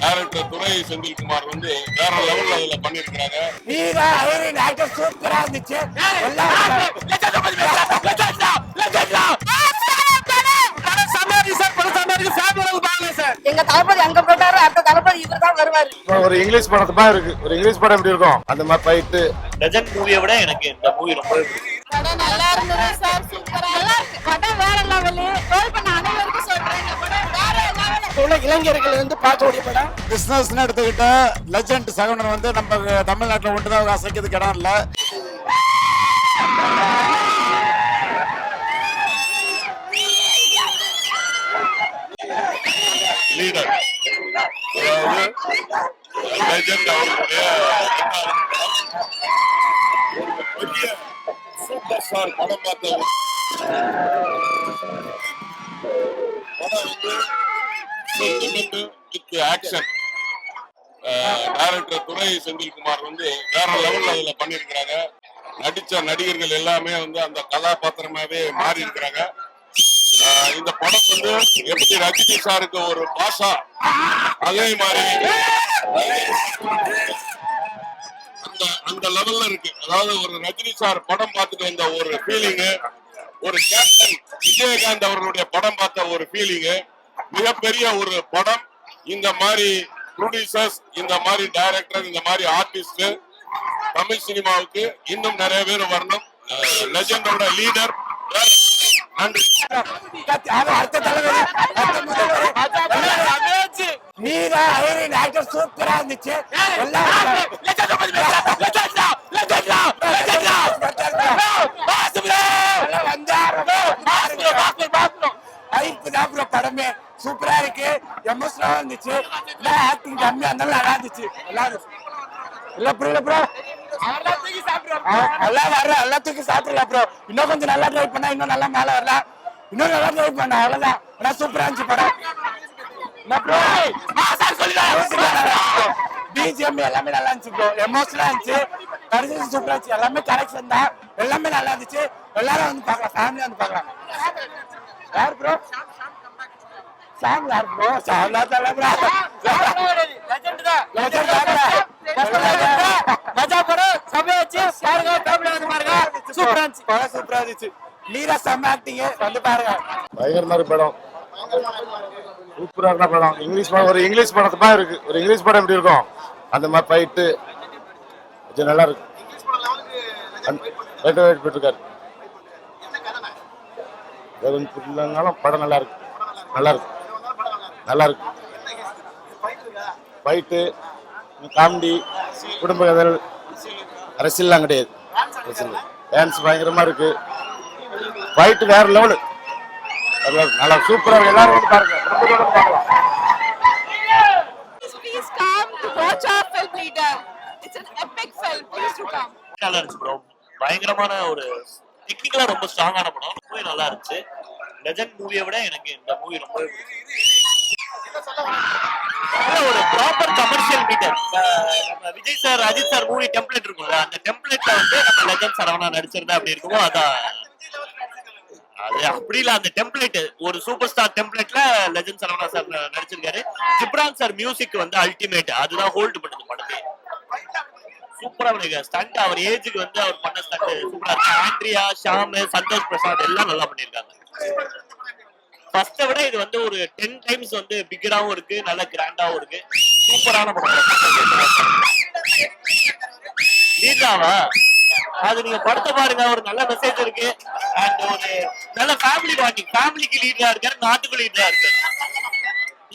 Director துரை செந்தில்குமார் வந்து வேற லெவல்ல அதுல பண்ணிருக்காங்க. சூப்பரா இருந்துச்சு. எங்க தளபதி அங்க போட்டாரு, அடுத்த தளபதி இவர் தான் வருவாரு. ஒரு இங்கிலீஷ் படத்து மாதிரி இருக்கு. ஒரு இங்கிலீஷ் படம் எப்படி இருக்கும் அந்த மாதிரி ஃபைட். லெஜண்ட் மூவியை விட எனக்கு இந்த மூவி ரொம்ப படம் நல்லா இருந்தது சார். சூப்பரா நல்லா இருக்கு. படம் வேற லெவல். ரோல் பண்ண அனைவருக்கும் சொல்றேன், இந்த படம் வேற லெவல். இளைஞர்கள் வந்து பார்க்கக்கூடிய படம். பிசினஸ்னு எடுத்துக்கிட்டா லெஜண்ட் சகோதரன் வந்து நம்ம தமிழ்நாட்டில் ஒன்றுதான் அசைக்கிறதுக்கு இடம் இல்லை. லீடர் அதாவது லெஜண்ட் அவர்களுடைய பெரிய சூப்பர் ஸ்டார் படம் பார்த்த படம் வந்து சென்டிமெண்ட் வித் ஆக்ஷன். டைரக்டர் துரை செந்தில்குமார் வந்து வேற லெவல்ல அதுல பண்ணிருக்கிறாங்க. நடிச்ச நடிகர்கள் எல்லாமே வந்து அந்த கதாபாத்திரமாவே மாறி இருக்கிறாங்க. இந்த படம் வந்து எப்படி ரஜினி சாருக்கு ஒரு பாஷா, அதே மாதிரி அந்த லெவல்ல இருக்கு. அதாவது ஒரு ரஜினி சார் படம் பார்த்துட்டு வந்த ஒரு ஃபீலிங்கு, ஒரு கேப்டன் விஜயகாந்த் அவர்களுடைய படம் பார்த்த ஒரு ஃபீலிங்கு, மிகப்பெரிய ஒரு படம். இந்த மாதிரி ப்ரொடியூசர்ஸ், இந்த மாதிரி டைரக்டர், இந்த மாதிரி ஆர்டிஸ்ட் தமிழ் சினிமாவுக்கு இன்னும் நிறைய பேர் வரணும். லெஜண்டோட லீடர் நன்றி. சூப்பரா இருந்துச்சு. படமே சூப்பரா இருக்கு. எமோஷனலா இருந்துச்சு. ஆக்டிங் கம்மியா இருந்தாலும் நல்லா இருந்துச்சு. எல்லாத்துக்கும் சாப்பிடலாம் ப்ரோ. இன்னும் கொஞ்சம் நல்லா ட்ரை பண்ணா இன்னும் நல்லா மேல வரலாம். இன்னும் நல்லா ட்ரை பண்ண அவ்வளவுதான். சூப்பரா இருந்துச்சு படம். பிஜிஎம் எல்லாமே நல்லா இருந்துச்சு ப்ரோ. எமோஷனலா இருந்துச்சு. கடைசி சூப்பரா இருந்துச்சு. எல்லாமே கரெக்ஷன் தான். எல்லாமே நல்லா இருந்துச்சு. எல்லாரும் வந்து பார்க்கலாம். ஃபேமிலியா வந்து பார்க்கலாம். யார் ப்ரோ? சாங் யார் ப்ரோ? Song bro. லெஜெண்ட் தான். லெஜெண்ட் தான். மஜா படம் சமையா வச்சு பாருங்க. ஃபேமிலியா வந்து பாருங்க. சூப்பரா இருந்துச்சு. படம் சூப்பரா இருந்துச்சு. நீரா செம்ம ஆக்டிங். வந்து பாருங்க. பயங்கரமா இருக்கு படம். சூப்பரா இருக்க படம். இங்கிலீஷ் படம். ஒரு இங்கிலீஷ் படத்து மாதிரி இருக்கு. ஒரு இங்கிலீஷ் படம் எப்படி இருக்கும் அந்த மாதிரி ஃபைட்டு கொஞ்சம் நல்லா இருக்கு. வெயிட் போட்டிருக்காரு. இல்லைனாலும் படம் நல்லா இருக்கு. நல்லா இருக்கு. நல்லா இருக்கு. ஃபைட்டு, காமெடி, குடும்ப கதல், அரசியல்லாம் கிடையாது. டான்ஸ் பயங்கரமா இருக்கு. ஃபைட்டு வேற லெவலு. நல்லா சூப்பரா இருக்கு. எல்லாரும் வந்து பாருங்க. Please come to watch our film Leader. It's an epic film. Please do come. நல்லா இருந்துச்சு ப்ரோ. பயங்கரமான ஒரு டெக்னிக்கலா ரொம்ப ஸ்ட்ராங்கான படம். ரொம்ப நல்லா இருந்துச்சு. லெஜண்ட் மூவியை விட எனக்கு இந்த மூவி ரொம்ப ஒரு ப்ராப்பர் கமர்ஷியல் மீட்டர். நம்ம Vijay sir, Ajith sir movie template இருக்கும்ல, அந்த டெம்ப்ளேட்ல வந்து நம்ம லெஜண்ட் சரவணா நடிச்சிருந்தா அப்படி இருக்குமோ அதான். அது அப்படி இல்ல, அந்த டெம்ப்ளேட் ஒரு சூப்பர் ஸ்டார் டெம்ப்ளேட்ல லெஜண்ட் சரவணா சார் நடிச்சிருக்காரு. ஜிப்ரான் சார் மியூசிக் வந்து அல்டிமேட். அதுதான் ஹோல்டு பண்ணுது படத்தை. சூப்பரா பண்ணிருக்காரு. ஸ்டண்ட் அவர் ஏஜுக்கு வந்து அவர் பண்ண ஸ்டண்ட் சூப்பரா இருக்கு. ஆண்ட்ரியா, ஷாம், சந்தோஷ் பிரசாத் எல்லாம் நல்லா பண்ணிருக்காங்க. ஃபர்ஸ்ட விட இது வந்து ஒரு 10 டைம்ஸ் வந்து பிக்கராவும் இருக்கு, நல்ல கிராண்டாவும் இருக்கு. சூப்பரான படம். லீடாவா அது நீங்க படத்தை பாருங்க. ஒரு நல்ல மெசேஜ் இருக்கு. அண்ட் ஒரு நல்ல ஃபேமிலி பாண்டிங். ஃபேமிலிக்கு லீடரா இருக்காரு, நாட்டுக்கு லீடரா இருக்காரு.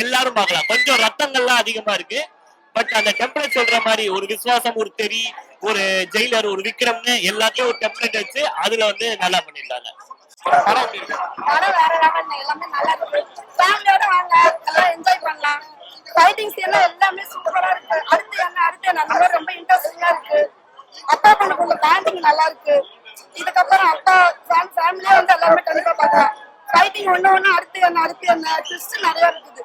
எல்லாரும் பார்க்கலாம். கொஞ்சம் ரத்தங்கள்லாம் அதிகமா இருக்கு. பட் அந்த டெம்ப்ளேட் சொல்ற மாதிரி ஒரு விசுவாசம், ஒரு தெரி, ஒரு ஜெயிலர், ஒரு விக்ரம்னு எல்லாத்தையும் ஒரு டெம்ப்ளேட் வச்சு அதுல வந்து நல்லா பண்ணிருக்காங்க. படம் வேற லெவல். எல்லாமே நல்லா இருக்கு. ஃபேமிலியோட வாங்க, எல்லாம் என்ஜாய் பண்ணலாம். ஃபைட்டிங் சீன் எல்லாமே சூப்பரா இருக்கு. அடுத்து அந்த மாதிரி ரொம்ப இன்ட்ரெஸ்டிங்கா இருக்கு. அப்பா பண்ண பேண்டிங் நல்லா இருக்கு. இதுக்கப்புறம் அப்பா ஃபேமிலியா வந்து எல்லாமே கண்டிப்பா பார்க்கலாம். ஃபைட்டிங் ஒண்ணு அடுத்து என்ன ட்விஸ்ட் நிறைய இருக்குது.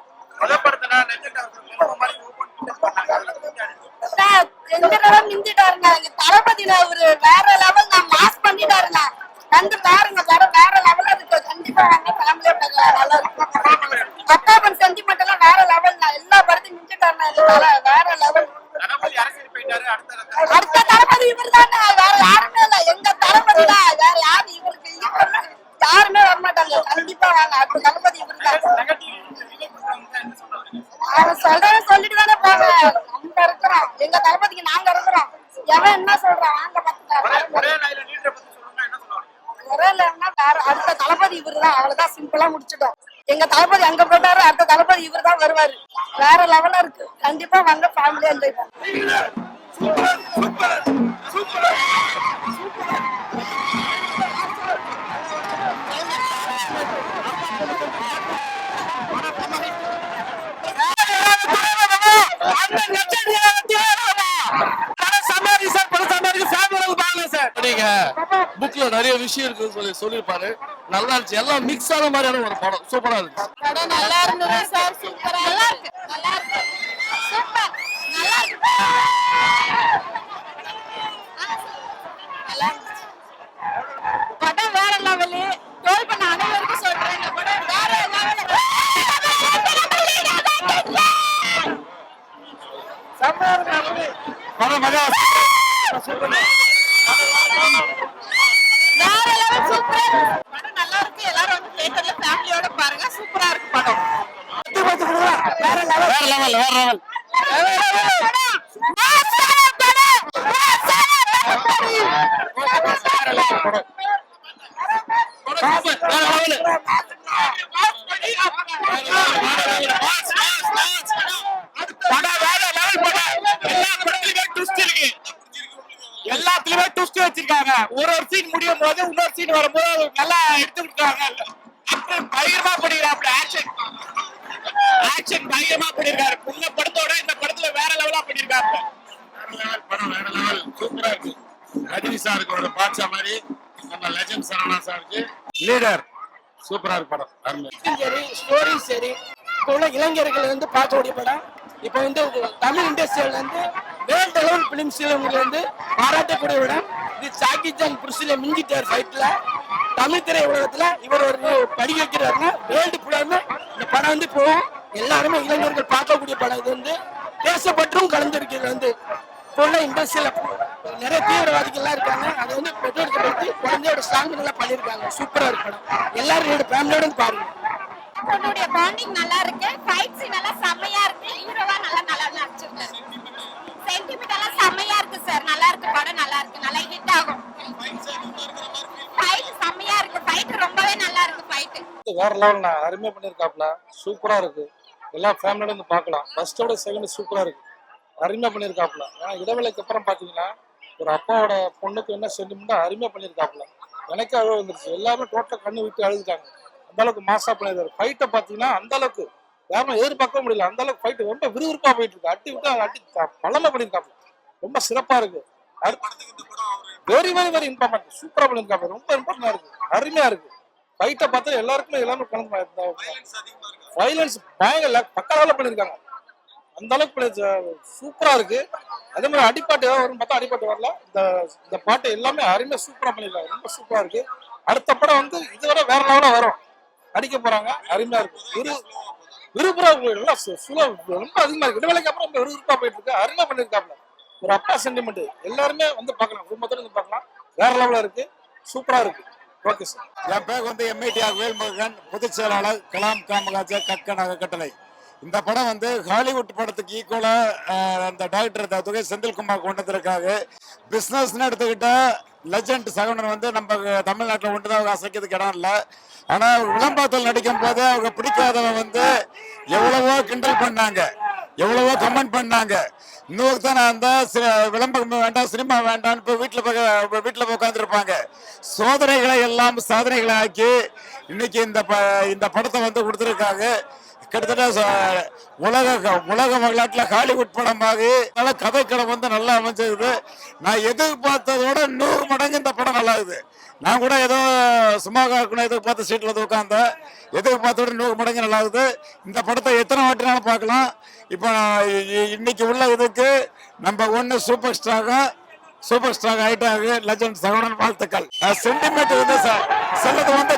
எங்க லெவல் மிஞ்சிட்டாருங்க. தளபதியில ஒரு வேற லெவல் நான் மாஸ் பண்ணிட்டாருங்க. வந்து பாருங்க, வேற லெவல்ல இருக்கு. கண்டிப்பா வந்து ஃபேமிலியா பார்க்கலாம். நல்லா இருக்கு. அப்பாப்பன் சென்டிமெண்ட் எல்லாம் வேற லெவல். நான் எல்லா படத்தையும் மிஞ்சிட்டாருங்க. வேற லெவல். அடுத்த தளபதி இவர் தானே, வேற யாருமே இல்ல. எங்க தளபதி தான், வேற யாரு இவருக்கு யாருமே வரமாட்டாங்க. கண்டிப்பா வாங்க, அடுத்த தளபதி இவர் தான். அவன் சொல்றத சொல்லிட்டு தானே போங்க. நம்ம இருக்கிறோம், எங்க தளபதிக்கு நாங்க இருக்கிறோம். எவன் என்ன சொல்றான் வாங்க பாத்துக்கலாம். ஒரே இல்லைன்னா வேற அடுத்த தளபதி இவர் தான். அவ்வளவுதான், சிம்பிளா முடிச்சிட்டோம். எங்க தளபதி அங்க போயிட்டாரு, அடுத்த தளபதி இவர் தான் வருவாரு. வேற லெவலா இருக்கு. கண்டிப்பா வாங்க, ஃபேமிலியா என்ஜாய் பண்ணுங்க. புக்ல நிறைய விஷயம் இருக்குன்னு சொல்லிருப்பாரு. நல்லா இருந்துச்சு, எல்லாம் மிக்ஸ் ஆன மாதிரியான ஒரு படம். சூப்பரா இருந்துச்சு. படம் நல்லா இருந்தது சார். சூப்பரா நல்லா இருக்கு. நல்லா இருக்கு. சூப்பர். நல்லா இருக்கு. நல்லா இருந்துச்சு. படம் வேற லெவலு. டோல் பண்ண அனைவருக்கும் சொல்றேன், இந்த படம் வேற லெவலு. படம் மஜா. வேற லெவல். சூப்பரா இருக்கு. படம் நல்லா இருக்கு. எல்லாரும் வந்து தியேட்டர்ல ஃபேமிலியோட பாருங்க. சூப்பரா இருக்கு படம். வேற லெவல், வேற லெவல், வேற லெவல். எல்லாத்துலயுமே ட்விஸ்ட் வச்சிருக்காங்க. ஒரு சீன் முடியும் போது இன்னொரு சீன் வரும்போது நல்லா எடுத்து கொடுத்தாங்க. பயங்கரமா பண்ணிருக்காப்ல. ஆக்ஷன் பயங்கரமா பண்ணிருக்காரு. இந்த படத்தோட இந்த படத்துல வேற லெவலா பண்ணிருக்காரு. படம் வேற லெவல், சூப்பரா இருக்கு. ரஜினி சாருக்கு ஒரு பாட்சா மாதிரி நம்ம லெஜண்ட் சரவணா சாருக்கு லீடர் சூப்பரா இருக்கு படம். சரி, ஸ்டோரி சரி. இப்போ உள்ள இளைஞர்கள் வந்து பார்க்கக்கூடிய படம். இப்போ வந்து தமிழ் இண்டஸ்ட்ரியில இருந்து வேர்ல்ட் லெவல் பிலிம்ஸ்ல வந்து பாராட்டக்கூடிய படம். இது ஜாக்கி சான் புருஷில மிஞ்சிட்டார் ஃபைட்ல. தமிழ் திரை உலகத்துல இவர் ஒரு படி வைக்கிறாருன்னா வேர்ல்டு ஃபுல்லாமே இந்த படம் வந்து போகும். எல்லாருமே இளைஞர்கள் பார்க்கக்கூடிய படம். இது வந்து பேசப்பட்டும் கலந்துருக்கிறது. வந்து இப்போ உள்ள இண்டஸ்ட்ரியில நிறைய தீவிரவாதிகள்லாம் இருக்காங்க. அதை வந்து பெற்றோர்களை குழந்தையோட ஸ்ட்ராங் நல்லா பண்ணியிருக்காங்க. சூப்பரா இருக்கு படம். எல்லாரும் ஃபேமிலியோட பாருங்க. அவனுடைய பாண்டிங் நல்லா இருக்கு. ஃபைட் சீன் எல்லாம் செமையா இருக்கு. ஹீரோவா நல்லா நடிச்சிருக்காரு. சென்டிமெண்ட் எல்லாம் செமையா இருக்கு சார். நல்லா இருக்கு படம். நல்லா இருக்கு. நல்லா ஹிட் ஆகும். ஃபைட் செமையா இருக்கு. ஃபைட் ரொம்பவே நல்லா இருக்கு. ஃபைட் வேற லெவல். அருமையா பண்ணிருக்காப்ல. சூப்பரா இருக்கு. எல்லா ஃபேமிலியோட வந்து பார்க்கலாம். ஃபர்ஸ்டோட செகண்ட் சூப்பரா இருக்கு. அருமையா பண்ணிருக்காப்ல. ஏன்னா இடைவேளைக்கு அப்புறம் பாத்தீங்கன்னா ஒரு அப்பாவோட பொண்ணுக்கு என்ன சென்டிமெண்டா அருமையா பண்ணிருக்காப்ல. எனக்கே அழுவ வந்துருச்சு. எல்லாமே டோட்டலா கண்ணு விட்டு அழுதுட்டாங்க. அந்த அளவுக்கு மாசா பண்ணிருக்காரு. ஃபைட்டை பாத்தீங்கன்னா அந்த அளவுக்கு யாரும் எதிர்பார்க்க முடியல. அந்த அளவுக்கு ஃபைட் ரொம்ப விறுவிறுப்பா போயிட்டு இருக்கு. அட்டி விட்டு அட்டி பலமா பண்ணிருக்காப்ல. ரொம்ப சிறப்பா இருக்கு. Very very very important. சூப்பரா பண்ணிருக்காப்ல. ரொம்ப இம்பார்ட்டன்டா இருக்கு. அருமையா இருக்கு. ஃபைட்டை பார்த்தா எல்லாருக்குமே எல்லாமே கலந்து வயலன்ஸ் பயங்கர பக்காவால பண்ணிருக்காங்க. அந்த அளவுக்கு சூப்பரா இருக்கு. அதே மாதிரி அடிப்பாட்டு ஏதாவது வரும் பார்த்தா அடிப்பாட்டு வரல. இந்த பாட்டு எல்லாமே அருமையா சூப்பரா பண்ணிருக்காங்க. ரொம்ப சூப்பரா இருக்கு. அடுத்த படம் வந்து இதுவரை வேற லெவலா வரும். அடிக்க போறாங்க. அருமையா இருக்கு. விறுவிறுப்பா ரொம்ப அதிகமா இருக்கு. இடைவேளைக்கு அப்புறம் ரொம்ப விறுவிறுப்பா போயிட்டு இருக்கு. அருமையா பண்ணிருக்காப்ல. ஒரு அப்பா சென்டிமெண்ட். எல்லாருமே வந்து பார்க்கலாம். குடும்பத்தோட வந்து பார்க்கலாம். வேற லெவலா இருக்கு. சூப்பரா இருக்கு. Okay sir. என் பேர் வந்து எம்ஐடிஆர் வேல்முருகன், பொதுச் செயலாளர் கலாம் காமராஜர் கற்கன் அறக்கட்டளை. இந்த படம் வந்து ஹாலிவுட் படத்துக்கு ஈக்குவலா அந்த டாக்டர் துகை செந்தில்குமார் கொண்டு வந்திருக்காங்க. பிசினஸ்ன்னு எடுத்துக்கிட்டா லெஜண்ட் சகோதரன் வந்து நம்ம தமிழ்நாட்டில் ஒன்று தான் அசைக்கிறதுக்கு இடம் இல்லை. ஆனால் விளம்பரத்தில் நடிக்கும் போது அவங்க பிடிக்காதவங்க வந்து எவ்வளவோ கிண்டல் பண்ணாங்க, எவ்வளவோ கமெண்ட் பண்ணாங்க. இன்னொருத்தான் நான் விளம்பரம் வேண்டாம், சினிமா வேண்டாம்னு இப்போ வீட்டில் போய் உட்காந்துருப்பாங்க. சோதனைகளை எல்லாம் சாதனைகளை ஆக்கி இன்னைக்கு இந்த படத்தை வந்து கொடுத்துருக்காங்க. கிட்டத்தட்ட உலக வரலாற்றுல ஹாலிவுட் படமாக நல்ல கதைக்களம் வந்து நல்லா அமைஞ்சிருக்குது. நான் எதிர்பார்த்ததோட 100 மடங்கு இந்த படம் நல்லா இருக்குது. நான் கூட ஏதோ சும்மா இருக்கணும் எதிர்பார்த்த சீட்டில் வந்து உட்காந்தேன். எதிர்பார்த்தோட 100 மடங்கு நல்லா இருக்குது. இந்த படத்தை எத்தனை வாட்டினாலும் பார்க்கலாம். இப்போ இன்னைக்கு உள்ள இதுக்கு நம்பர் 1 சூப்பர் ஸ்டார் ஆயிட்டாங்க லெஜண்ட் சகோதரன். வாழ்த்துக்கள். சென்டிமெண்ட் வந்து சிலது வந்து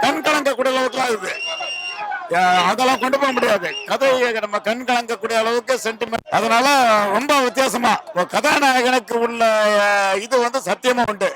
கண் கலங்க கூட அளவுக்குலாம் இருக்குது. அதெல்லாம் கொண்டு போக முடியாது. கதையை நம்ம கண் கலங்கக்கூடிய அளவுக்கு சென்டிமெண்ட். அதனால ரொம்ப வித்தியாசமா கதாநாயகனுக்கு உள்ள இது வந்து சத்தியமா உண்டு.